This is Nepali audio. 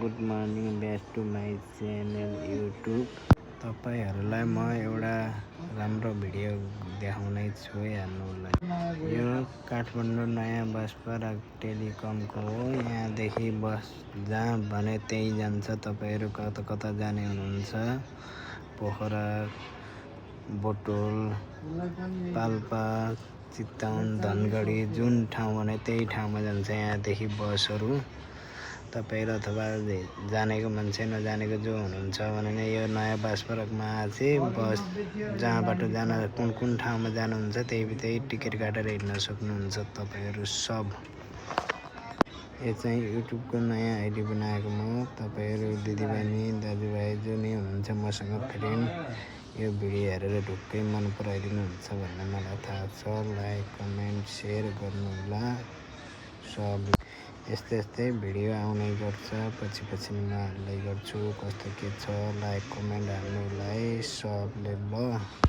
Good morning back to my channel YouTube. तपाईहरुलाई म एउटा राम्रो भिडियो देखाउने छु हेर्नुलाई। यो काठमाडौँ नयाँ बस पार्क टेलिकमको हो। यहाँदेखि बस जहाँ भने त्यही जान्छ। तपाईहरु कता कता जाने हुनुहुन्छ, पोखरा, बोटोल, पाल्पा, चितवन, धनगढी जुन ठाउँ भने त्यही ठाउँमा जान्छ यहाँदेखि बसहरु। तपाईहरु अथवा जानेको मान्छे नजानेको जो हुनुहुन्छ भने यो नयाँ बस पार्कमा चाहिँ बस जहाँबाट जान कुन ठाउँमा जानुहुन्छ त्यही टिकट काटेर हिँड्न सक्नुहुन्छ तपाईहरु सब। यो चाहिँ युट्युबको नयाँ आइडी बनाएको म। तपाईहरु दिदीबहिनी दाजुभाइ जो नै हुनुहुन्छ मसँग फ्रेन्ड यो भिडियो हेरेर ढुक्कै मन पराइदिनुहुन्छ भन्ने मलाई थाहा छ। लाइक कमेन्ट शेयर गर्नुहोला सब। यस्तै भिडियो आउने गर्छ, पछि म हाल्दै गर्छु। कस्तो के छ लाइक कमेन्ट हाल्नुलाई सबले ल।